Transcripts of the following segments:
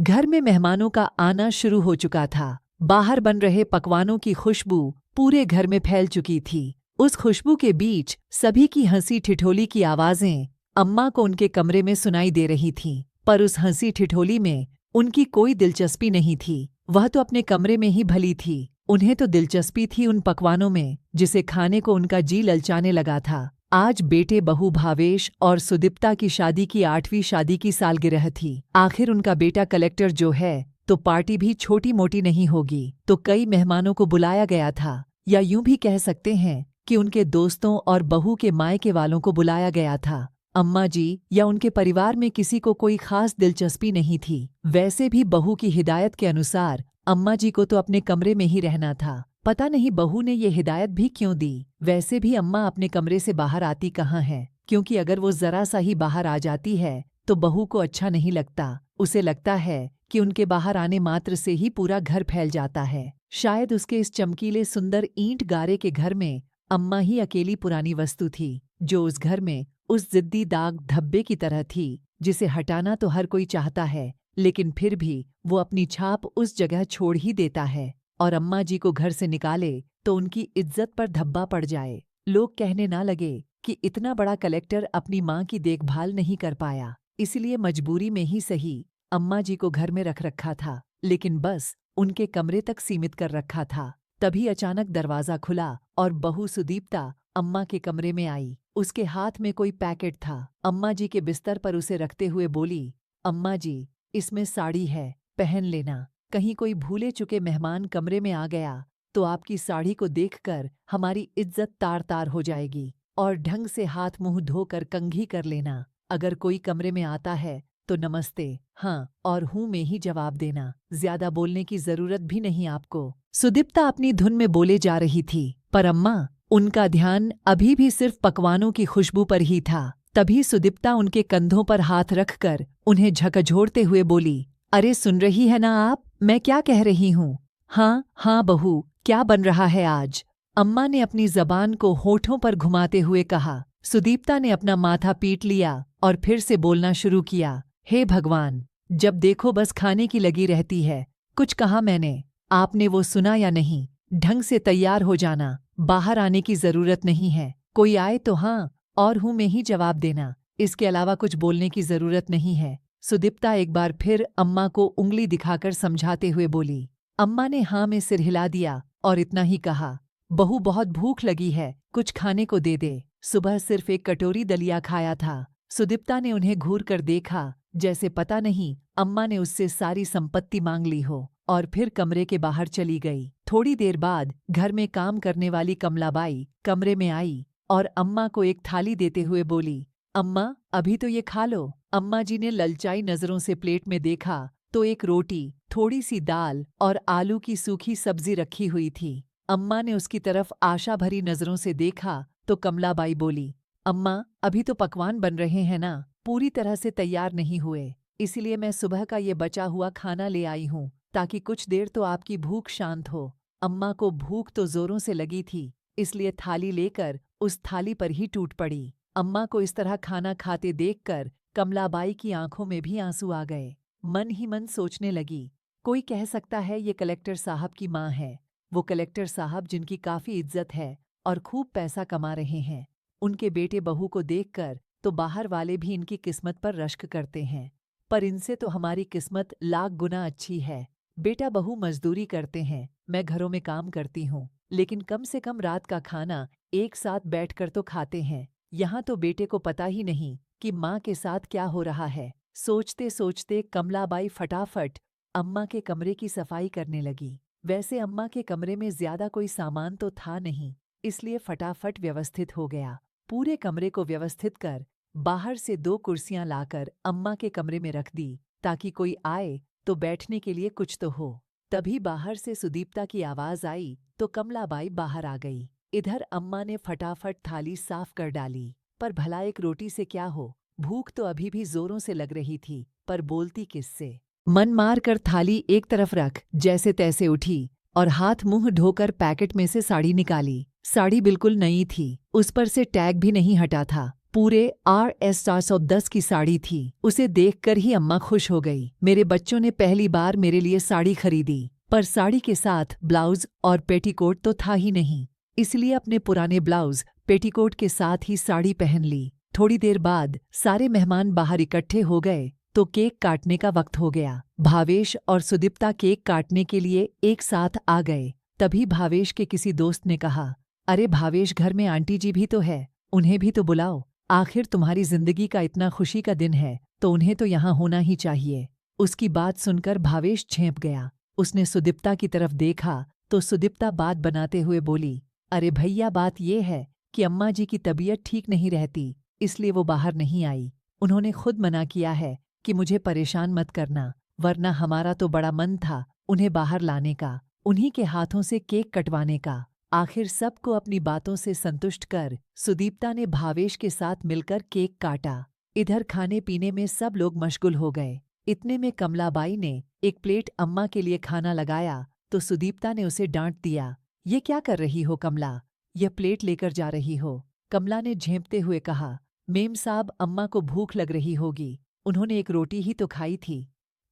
घर में मेहमानों का आना शुरू हो चुका था। बाहर बन रहे पकवानों की खुशबू पूरे घर में फैल चुकी थी। उस खुशबू के बीच सभी की हंसी ठिठोली की आवाजें अम्मा को उनके कमरे में सुनाई दे रही थीं। पर उस हंसी ठिठोली में उनकी कोई दिलचस्पी नहीं थी। वह तो अपने कमरे में ही भली थी। उन्हें तो दिलचस्पी थी उन पकवानों में जिसे खाने को उनका जी ललचाने लगा था। आज बेटे बहू भावेश और सुदीप्ता की शादी की 8वीं शादी की सालगिरह थी। आखिर उनका बेटा कलेक्टर जो है तो पार्टी भी छोटी मोटी नहीं होगी। तो कई मेहमानों को बुलाया गया था, या यूं भी कह सकते हैं कि उनके दोस्तों और बहू के मायके वालों को बुलाया गया था। अम्मा जी या उनके परिवार में किसी को कोई खास दिलचस्पी नहीं थी। वैसे भी बहू की हिदायत के अनुसार अम्मा जी को तो अपने कमरे में ही रहना था। पता नहीं बहू ने ये हिदायत भी क्यों दी। वैसे भी अम्मा अपने कमरे से बाहर आती कहाँ है, क्योंकि अगर वो जरा सा ही बाहर आ जाती है तो बहू को अच्छा नहीं लगता। उसे लगता है कि उनके बाहर आने मात्र से ही पूरा घर फैल जाता है। शायद उसके इस चमकीले सुंदर ईंट गारे के घर में अम्मा ही अकेली पुरानी वस्तु थी जो उस घर में उस जिद्दी दाग धब्बे की तरह थी जिसे हटाना तो हर कोई चाहता है, लेकिन फिर भी वो अपनी छाप उस जगह छोड़ ही देता है। और अम्मा जी को घर से निकाले तो उनकी इज्जत पर धब्बा पड़ जाए। लोग कहने ना लगे कि इतना बड़ा कलेक्टर अपनी माँ की देखभाल नहीं कर पाया, इसलिए मजबूरी में ही सही अम्मा जी को घर में रख रखा था, लेकिन बस उनके कमरे तक सीमित कर रखा था। तभी अचानक दरवाज़ा खुला और बहू सुदीप्ता अम्मा के कमरे में आई। उसके हाथ में कोई पैकेट था। अम्मा जी के बिस्तर पर उसे रखते हुए बोली, अम्मा जी, इसमें साड़ी है, पहन लेना। कहीं कोई भूले चुके मेहमान कमरे में आ गया तो आपकी साड़ी को देखकर हमारी इज्जत तार तार हो जाएगी। और ढंग से हाथ मुंह धोकर कंघी कर लेना। अगर कोई कमरे में आता है तो नमस्ते, हाँ और हूँ में ही जवाब देना। ज्यादा बोलने की जरूरत भी नहीं आपको। सुदीप्ता अपनी धुन में बोले जा रही थी, पर अम्मा उनका ध्यान अभी भी सिर्फ पकवानों की खुशबू पर ही था। तभी सुदीप्ता उनके कंधों पर हाथ रखकर उन्हें झकझोरते हुए बोली, अरे सुन रही है ना आप, मैं क्या कह रही हूँ? हाँ हाँ बहू, क्या बन रहा है आज? अम्मा ने अपनी जबान को होठों पर घुमाते हुए कहा। सुदीप्ता ने अपना माथा पीट लिया और फिर से बोलना शुरू किया, हे भगवान, जब देखो बस खाने की लगी रहती है। कुछ कहा मैंने? आपने वो सुना या नहीं? ढंग से तैयार हो जाना, बाहर आने की जरूरत नहीं है। कोई आए तो हाँ और हूँ में ही जवाब देना, इसके अलावा कुछ बोलने की जरूरत नहीं है। सुदीप्ता एक बार फिर अम्मा को उंगली दिखाकर समझाते हुए बोली। अम्मा ने हाँ में सिर हिला दिया और इतना ही कहा, बहू बहुत भूख लगी है, कुछ खाने को दे दे। सुबह सिर्फ एक कटोरी दलिया खाया था। सुदीप्ता ने उन्हें घूर कर देखा, जैसे पता नहीं अम्मा ने उससे सारी संपत्ति मांग ली हो, और फिर कमरे के बाहर चली गई। थोड़ी देर बाद घर में काम करने वाली कमलाबाई कमरे में आई और अम्मा को एक थाली देते हुए बोली, अम्मा अभी तो ये खा लो। अम्मा जी ने ललचाई नजरों से प्लेट में देखा तो एक रोटी, थोड़ी सी दाल और आलू की सूखी सब्जी रखी हुई थी। अम्मा ने उसकी तरफ आशा भरी नजरों से देखा तो कमलाबाई बोली, अम्मा अभी तो पकवान बन रहे हैं ना, पूरी तरह से तैयार नहीं हुए, इसलिए मैं सुबह का ये बचा हुआ खाना ले आई हूँ ताकि कुछ देर तो आपकी भूख शांत हो। अम्मा को भूख तो जोरों से लगी थी, इसलिए थाली लेकर उस थाली पर ही टूट पड़ी। अम्मा को इस तरह खाना खाते देखकर कमलाबाई की आंखों में भी आंसू आ गए। मन ही मन सोचने लगी, कोई कह सकता है ये कलेक्टर साहब की माँ है। वो कलेक्टर साहब जिनकी काफी इज्जत है और खूब पैसा कमा रहे हैं। उनके बेटे बहू को देखकर तो बाहर वाले भी इनकी किस्मत पर रश्क करते हैं, पर इनसे तो हमारी किस्मत लाख गुना अच्छी है। बेटा बहू मजदूरी करते हैं, मैं घरों में काम करती हूँ, लेकिन कम से कम रात का खाना एक साथ बैठकर तो खाते हैं। यहाँ तो बेटे को पता ही नहीं कि माँ के साथ क्या हो रहा है। सोचते सोचते कमलाबाई फटाफट अम्मा के कमरे की सफाई करने लगी। वैसे अम्मा के कमरे में ज्यादा कोई सामान तो था नहीं, इसलिए फटाफट व्यवस्थित हो गया। पूरे कमरे को व्यवस्थित कर बाहर से 2 कुर्सियां लाकर अम्मा के कमरे में रख दी ताकि कोई आए तो बैठने के लिए कुछ तो हो। तभी बाहर से सुदीप्ता की आवाज आई तो कमलाबाई बाहर आ गई। इधर अम्मा ने फटाफट थाली साफ कर डाली, पर भला एक रोटी से क्या हो, भूख तो अभी भी जोरों से लग रही थी, पर बोलती किससे। मन मार कर थाली एक तरफ रख जैसे तैसे उठी और हाथ मुंह धोकर पैकेट में से साड़ी निकाली। साड़ी बिल्कुल नई थी, उस पर से टैग भी नहीं हटा था। पूरे RS 410 की साड़ी थी। उसे देखकर ही अम्मा खुश हो गई। मेरे बच्चों ने पहली बार मेरे लिए साड़ी खरीदी, पर साड़ी के साथ ब्लाउज और पेटीकोट तो था ही नहीं, इसलिए अपने पुराने ब्लाउज पेटीकोट के साथ ही साड़ी पहन ली। थोड़ी देर बाद सारे मेहमान बाहर इकट्ठे हो गए तो केक काटने का वक्त हो गया। भावेश और सुदीप्ता केक काटने के लिए एक साथ आ गए। तभी भावेश के किसी दोस्त ने कहा, अरे भावेश, घर में आंटी जी भी तो है, उन्हें भी तो बुलाओ। आखिर तुम्हारी जिंदगी का इतना खुशी का दिन है तो उन्हें तो यहाँ होना ही चाहिए। उसकी बात सुनकर भावेश झेंप गया। उसने सुदीप्ता की तरफ देखा तो सुदीप्ता बात बनाते हुए बोली, अरे भैया, बात ये है कि अम्मा जी की तबीयत ठीक नहीं रहती, इसलिए वो बाहर नहीं आई। उन्होंने खुद मना किया है कि मुझे परेशान मत करना, वरना हमारा तो बड़ा मन था उन्हें बाहर लाने का, उन्हीं के हाथों से केक कटवाने का। आखिर सबको अपनी बातों से संतुष्ट कर सुदीप्ता ने भावेश के साथ मिलकर केक काटा। इधर खाने पीने में सब लोग मशगूल हो गए। इतने में कमलाबाई ने एक प्लेट अम्मा के लिए खाना लगाया तो सुदीप्ता ने उसे डांट दिया, ये क्या कर रही हो कमला, यह प्लेट लेकर जा रही हो। कमला ने झेंपते हुए कहा, मेम साहब, अम्मा को भूख लग रही होगी, उन्होंने एक रोटी ही तो खाई थी।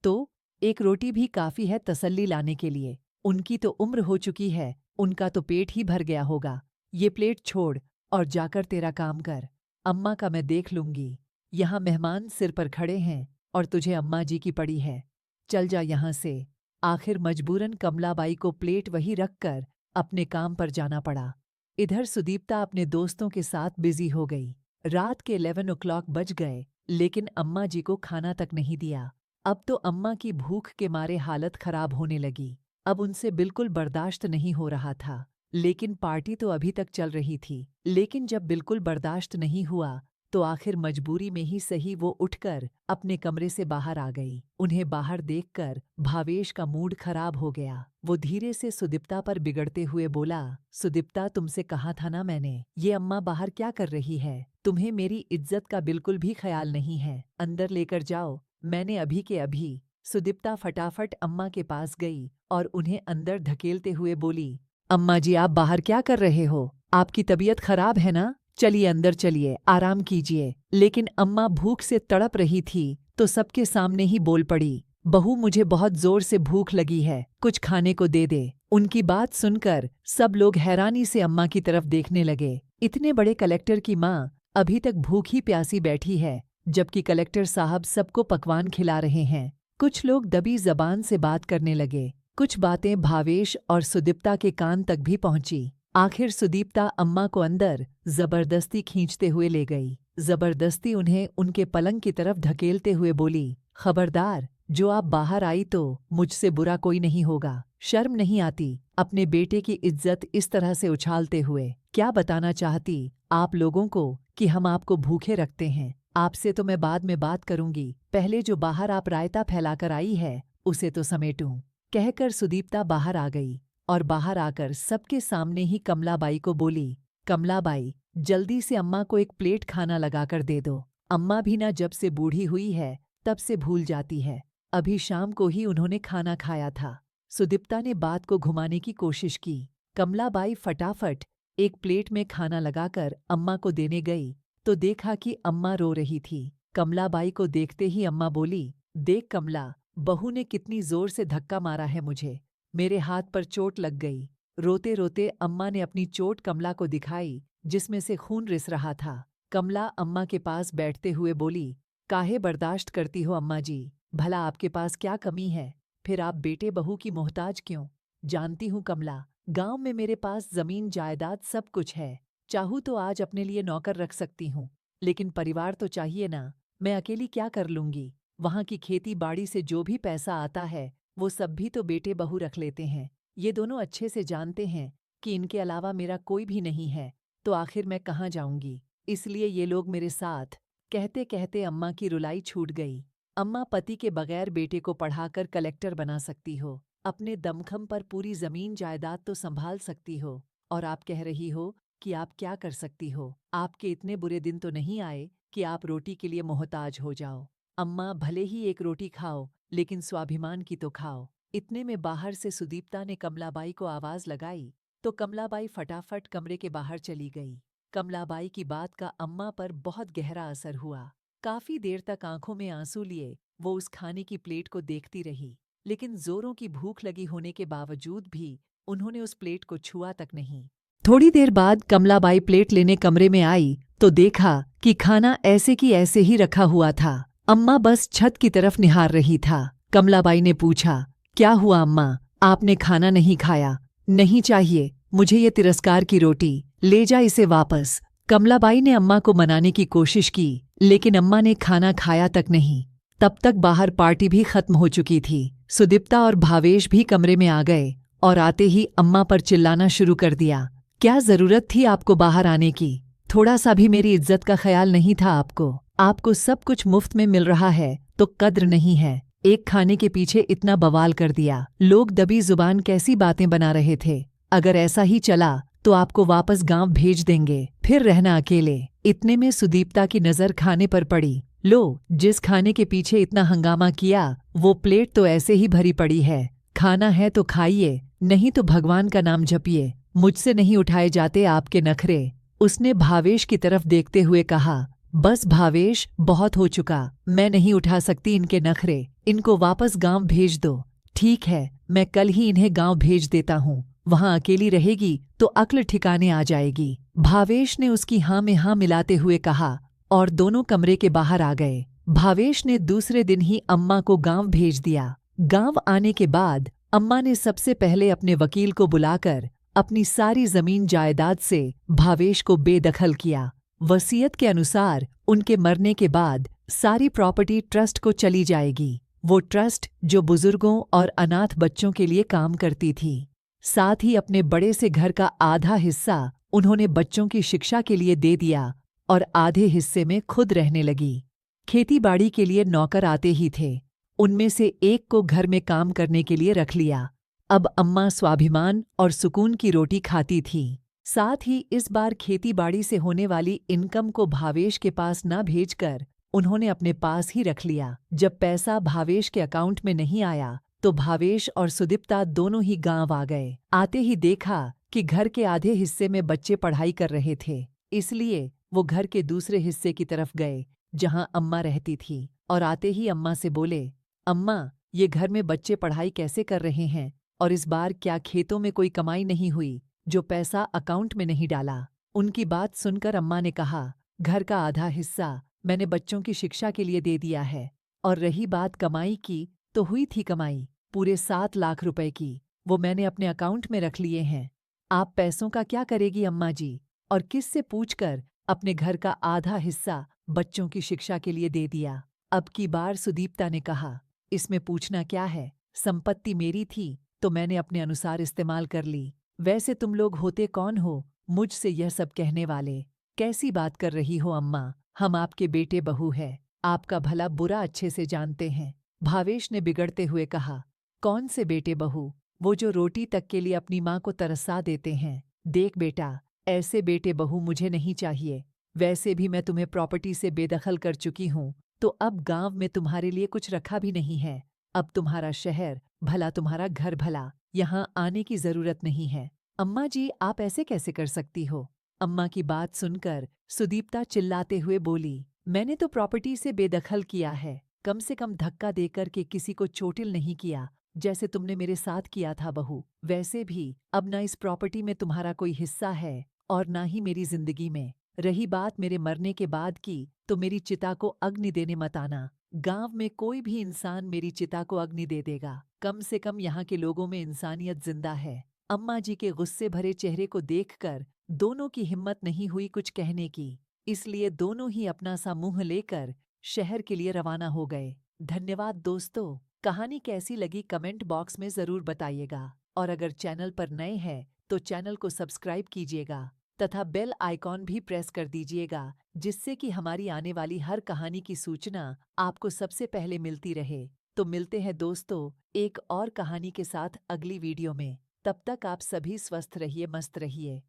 तो एक रोटी भी काफी है तसल्ली लाने के लिए, उनकी तो उम्र हो चुकी है, उनका तो पेट ही भर गया होगा। ये प्लेट छोड़ और जाकर तेरा काम कर, अम्मा का मैं देख लूंगी। यहाँ मेहमान सिर पर खड़े हैं और तुझे अम्मा जी की पड़ी है, चल जा यहाँ से। आखिर मजबूरन कमलाबाई को प्लेट वही रखकर अपने काम पर जाना पड़ा। इधर सुदीप्ता अपने दोस्तों के साथ बिजी हो गई। रात के 11 o'clock बज गए, लेकिन अम्मा जी को खाना तक नहीं दिया। अब तो अम्मा की भूख के मारे हालत खराब होने लगी। अब उनसे बिल्कुल बर्दाश्त नहीं हो रहा था, लेकिन पार्टी तो अभी तक चल रही थी। लेकिन जब बिल्कुल बर्दाश्त नहीं हुआ तो आखिर मजबूरी में ही सही वो उठकर अपने कमरे से बाहर आ गई। उन्हें बाहर देखकर भावेश का मूड खराब हो गया। वो धीरे से सुदीप्ता पर बिगड़ते हुए बोला, सुदीप्ता, तुमसे कहा था ना मैंने, ये अम्मा बाहर क्या कर रही है, तुम्हें मेरी इज्जत का बिल्कुल भी ख्याल नहीं है, अंदर लेकर जाओ, मैंने अभी के अभी। सुदीप्ता फटाफट अम्मा के पास गई और उन्हें अंदर धकेलते हुए बोली, अम्मा जी, आप बाहर क्या कर रहे हो, आपकी तबीयत खराब है ना, चलिए अंदर चलिए, आराम कीजिए। लेकिन अम्मा भूख से तड़प रही थी तो सबके सामने ही बोल पड़ी, बहू, मुझे बहुत जोर से भूख लगी है, कुछ खाने को दे दे। उनकी बात सुनकर सब लोग हैरानी से अम्मा की तरफ देखने लगे। इतने बड़े कलेक्टर की माँ अभी तक भूखी प्यासी बैठी है, जबकि कलेक्टर साहब सबको पकवान खिला रहे हैं। कुछ लोग दबी जबान से बात करने लगे। कुछ बातें भावेश और सुदीप्ता के कान तक भी पहुंची। आखिर सुदीप्ता अम्मा को अंदर जबरदस्ती खींचते हुए ले गई। जबरदस्ती उन्हें उनके पलंग की तरफ धकेलते हुए बोली, खबरदार, जो आप बाहर आई तो मुझसे बुरा कोई नहीं होगा। शर्म नहीं आती अपने बेटे की इज्जत इस तरह से उछालते हुए? क्या बताना चाहती आप लोगों को कि हम आपको भूखे रखते हैं? आपसे तो मैं बाद में बात करूंगी, पहले जो बाहर आप रायता फैलाकर आई है उसे तो समेटूं। कहकर सुदीप्ता बाहर आ गई और बाहर आकर सबके सामने ही कमलाबाई को बोली, कमलाबाई, जल्दी से अम्मा को एक प्लेट खाना लगाकर दे दो। अम्मा भी ना जब से बूढ़ी हुई है तब से भूल जाती है, अभी शाम को ही उन्होंने खाना खाया था। सुदीप्ता ने बात को घुमाने की कोशिश की। कमलाबाई फटाफट एक प्लेट में खाना लगाकर अम्मा को देने गई तो देखा कि अम्मा रो रही थी। कमलाबाई को देखते ही अम्मा बोली, देख कमला, बहू ने कितनी जोर से धक्का मारा है मुझे, मेरे हाथ पर चोट लग गई। रोते रोते अम्मा ने अपनी चोट कमला को दिखाई, जिसमें से खून रिस रहा था। कमला अम्मा के पास बैठते हुए बोली, काहे बर्दाश्त करती हो अम्मा जी, भला आपके पास क्या कमी है, फिर आप बेटे बहू की मोहताज क्यों? जानती हूँ कमला, गांव में मेरे पास जमीन जायदाद सब कुछ है, चाहूँ तो आज अपने लिए नौकर रख सकती हूँ, लेकिन परिवार तो चाहिए ना, मैं अकेली क्या कर लूंगी? वहाँ की खेती बाड़ी से जो भी पैसा आता है वो सब भी तो बेटे बहू रख लेते हैं। ये दोनों अच्छे से जानते हैं कि इनके अलावा मेरा कोई भी नहीं है, तो आखिर मैं कहाँ जाऊंगी? इसलिए ये लोग मेरे साथ। कहते कहते अम्मा की रुलाई छूट गई। अम्मा, पति के बगैर बेटे को पढ़ाकर कलेक्टर बना सकती हो, अपने दमखम पर पूरी जमीन जायदाद तो संभाल सकती हो, और आप कह रही हो कि आप क्या कर सकती हो? आपके इतने बुरे दिन तो नहीं आए कि आप रोटी के लिए मोहताज हो जाओ। अम्मा, भले ही एक रोटी खाओ, लेकिन स्वाभिमान की तो खाओ। इतने में बाहर से सुदीप्ता ने कमलाबाई को आवाज लगाई तो कमलाबाई फटाफट कमरे के बाहर चली गई। कमलाबाई की बात का अम्मा पर बहुत गहरा असर हुआ। काफी देर तक आंखों में आंसू लिए वो उस खाने की प्लेट को देखती रही, लेकिन जोरों की भूख लगी होने के बावजूद भी उन्होंने उस प्लेट को छुआ तक नहीं। थोड़ी देर बाद कमलाबाई प्लेट लेने कमरे में आई तो देखा कि खाना ऐसे की ऐसे ही रखा हुआ था। अम्मा बस छत की तरफ निहार रही था। कमलाबाई ने पूछा, क्या हुआ अम्मा, आपने खाना नहीं खाया? नहीं चाहिए मुझे ये तिरस्कार की रोटी, ले जा इसे वापस। कमलाबाई ने अम्मा को मनाने की कोशिश की, लेकिन अम्मा ने खाना खाया तक नहीं। तब तक बाहर पार्टी भी खत्म हो चुकी थी। सुदीप्ता और भावेश भी कमरे में आ गए और आते ही अम्मा पर चिल्लाना शुरू कर दिया। क्या जरूरत थी आपको बाहर आने की? थोड़ा सा भी मेरी इज्जत का ख्याल नहीं था आपको? आपको सब कुछ मुफ्त में मिल रहा है तो कद्र नहीं है। एक खाने के पीछे इतना बवाल कर दिया। लोग दबी जुबान कैसी बातें बना रहे थे। अगर ऐसा ही चला तो आपको वापस गांव भेज देंगे, फिर रहना अकेले। इतने में सुदीप्ता की नजर खाने पर पड़ी। लो, जिस खाने के पीछे इतना हंगामा किया वो प्लेट तो ऐसे ही भरी पड़ी है। खाना है तो खाइए, नहीं तो भगवान का नाम जपिए। मुझसे नहीं उठाए जाते आपके नखरे। उसने भावेश की तरफ देखते हुए कहा, बस भावेश, बहुत हो चुका। मैं नहीं उठा सकती इनके नखरे। इनको वापस गांव भेज दो। ठीक है, मैं कल ही इन्हें गांव भेज देता हूँ। वहां अकेली रहेगी तो अक्ल ठिकाने आ जाएगी। भावेश ने उसकी हाँ में हाँ मिलाते हुए कहा और दोनों कमरे के बाहर आ गए। भावेश ने दूसरे दिन ही अम्मा को गांव भेज दिया। गांव आने के बाद अम्मा ने सबसे पहले अपने वकील को बुलाकर अपनी सारी जमीन जायदाद से भावेश को बेदखल किया। वसीयत के अनुसार उनके मरने के बाद सारी प्रॉपर्टी ट्रस्ट को चली जाएगी। वो ट्रस्ट जो बुजुर्गों और अनाथ बच्चों के लिए काम करती थी। साथ ही अपने बड़े से घर का आधा हिस्सा उन्होंने बच्चों की शिक्षा के लिए दे दिया और आधे हिस्से में खुद रहने लगी। खेतीबाड़ी के लिए नौकर आते ही थे, उनमें से एक को घर में काम करने के लिए रख लिया। अब अम्मा स्वाभिमान और सुकून की रोटी खाती थी। साथ ही इस बार खेतीबाड़ी से होने वाली इनकम को भावेश के पास न भेजकर उन्होंने अपने पास ही रख लिया। जब पैसा भावेश के अकाउंट में नहीं आया तो भावेश और सुदीप्ता दोनों ही गांव आ गए। आते ही देखा कि घर के आधे हिस्से में बच्चे पढ़ाई कर रहे थे, इसलिए वो घर के दूसरे हिस्से की तरफ गए जहां अम्मा रहती थी और आते ही अम्मा से बोले, अम्मा, ये घर में बच्चे पढ़ाई कैसे कर रहे हैं और इस बार क्या खेतों में कोई कमाई नहीं हुई जो पैसा अकाउंट में नहीं डाला? उनकी बात सुनकर अम्मा ने कहा, घर का आधा हिस्सा मैंने बच्चों की शिक्षा के लिए दे दिया है, और रही बात कमाई की तो हुई थी कमाई पूरे 7 लाख रुपए की, वो मैंने अपने अकाउंट में रख लिए हैं। आप पैसों का क्या करेगी अम्मा जी? और किससे पूछकर अपने घर का आधा हिस्सा बच्चों की शिक्षा के लिए दे दिया। अब की बार सुदीप्ता ने कहा, इसमें पूछना क्या है, संपत्ति मेरी थी तो मैंने अपने अनुसार इस्तेमाल कर ली। वैसे तुम लोग होते कौन हो मुझसे यह सब कहने वाले? कैसी बात कर रही हो अम्मा, हम आपके बेटे बहू हैं, आपका भला बुरा अच्छे से जानते हैं। भावेश ने बिगड़ते हुए कहा, कौन से बेटे बहू? वो जो रोटी तक के लिए अपनी माँ को तरसा देते हैं। देख बेटा, ऐसे बेटे बहू मुझे नहीं चाहिए। वैसे भी मैं तुम्हें प्रॉपर्टी से बेदखल कर चुकी हूँ, तो अब गांव में तुम्हारे लिए कुछ रखा भी नहीं है। अब तुम्हारा शहर भला, तुम्हारा घर भला, यहाँ आने की जरूरत नहीं है। अम्मा जी, आप ऐसे कैसे कर सकती हो? अम्मा की बात सुनकर सुदीप्ता चिल्लाते हुए बोली, मैंने तो प्रॉपर्टी से बेदखल किया है, कम से कम धक्का देकर के किसी को चोटिल नहीं किया जैसे तुमने मेरे साथ किया था बहू। वैसे भी अब ना इस प्रॉपर्टी में तुम्हारा कोई हिस्सा है और ना ही मेरी जिंदगी में। रही बात मेरे मरने के बाद की, तो मेरी चिता को अग्नि देने मत आना। गांव में कोई भी इंसान मेरी चिता को अग्नि दे देगा। कम से कम यहाँ के लोगों में इंसानियत जिंदा है। अम्मा जी के गुस्से भरे चेहरे को देखकर दोनों की हिम्मत नहीं हुई कुछ कहने की, इसलिए दोनों ही अपना सा मुंह लेकर शहर के लिए रवाना हो गए। धन्यवाद दोस्तों। कहानी कैसी लगी कमेंट बॉक्स में ज़रूर बताइएगा, और अगर चैनल पर नए हैं तो चैनल को सब्सक्राइब कीजिएगा तथा बेल आइकॉन भी प्रेस कर दीजिएगा, जिससे कि हमारी आने वाली हर कहानी की सूचना आपको सबसे पहले मिलती रहे। तो मिलते हैं दोस्तों एक और कहानी के साथ अगली वीडियो में। तब तक आप सभी स्वस्थ रहिए, मस्त रहिए।